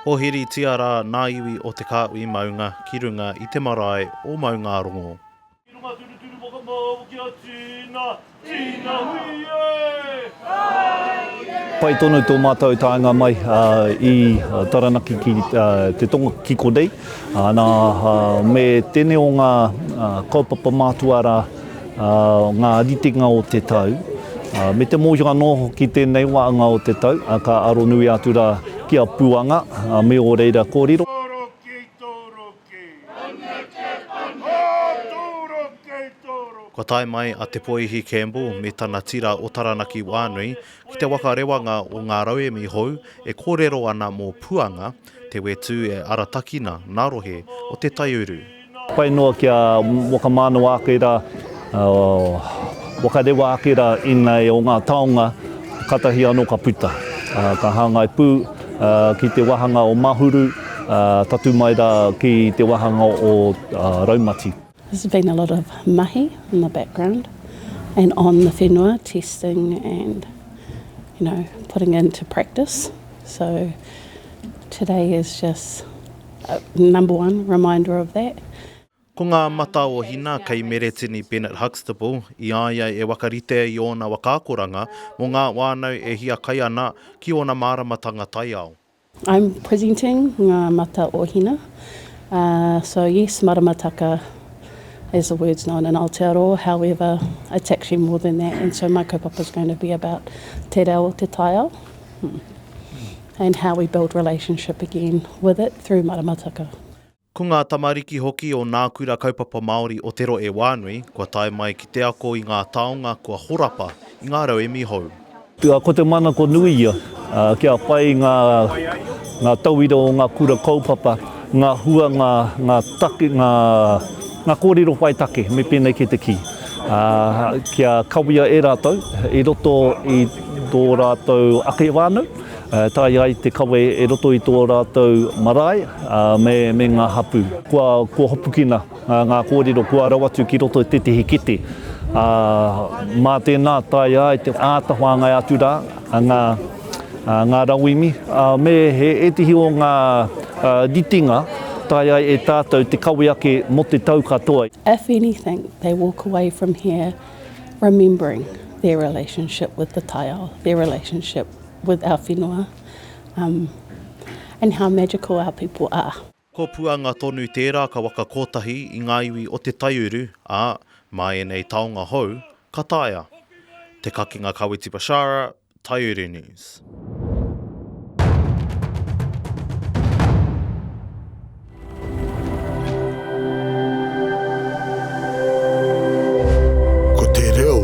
Hōhiri tiara nā iwi o te kāui maunga ki runga i te marae o maunga rongo. Pai tonu tō mātou tāinga mai i taranaki ki te tonga ki Kodei. Me tēne o ngā kaupapa mātuara ngā ritinga o te tau. Me te mōhio anō ki tēnei wāanga o te tau, ka aro nui atu rā kia Puanga, me o reira kōrero. Ko tae mai a te poihi Campbell me tana tira o taranaki wānui ki te waka rewanga o ngā rauemi hou e kōrero ana mō Puanga te wetu e aratakina nā rohe o te taiuru. Pai noa kia waka mānua ake rā, waka rewa ake rā inai o ngā taonga katahi anō ka puta. Ka hangai pū ki te wahanga o Mahuru, tatu mai rā ki te wahanga o Raumati. There's been a lot of mahi in the background and on the whenua, testing and, putting into practice. So today is just a number one reminder of that. Ko ngā mata o hina kei Meretini Bennett Huxtable, i aia e wakarite i ona wakakoranga mo ngā whānau e hia kai ana ki ona māramatanga tai ao. I'm presenting ngā mata o hina. So yes, maramataka, as the word's known in Aotearoa, however, it's actually more than that, and so my kaupapa is going to be about te reo o te taiao and how we build relationship again with it through maramataka. Ko ngā tamariki hoki o nā kura kaupapa Māori o te roe wānui, kua tae mai ki te ako i ngā taonga kua horapa i ngā rauemi hou. Ko te mana ko nui ia, kia pai ngā tauira o ngā kura kaupapa, ngā hua, ngā take, ngā kōrero whai take, me pēnei ki te ki. Kia kawia e rātou, i roto i tō rātou ake wānau, tai ai te kawe e roto i tō rātou marae, me ngā hapu. Kua hopukina ngā kōrero, kua rawatu ki roto i te tehi kete. Mā tēnā tai ai te ātawhāngai atu rā, ngā rauimi, me he etihi o ngā ritinga, tai ai e tātou te kawe ake mo te tau katoa. If anything, they walk away from here remembering their relationship with the taiao, their relationship with our whenua, and how magical our people are. Ko Puanga tonu tērā ka waka kotahi i ngā iwi o te taiuru, mai nei taonga hou, ka taia. Te kakinga Kawiti Bashara, Taiuru News. Ko te reo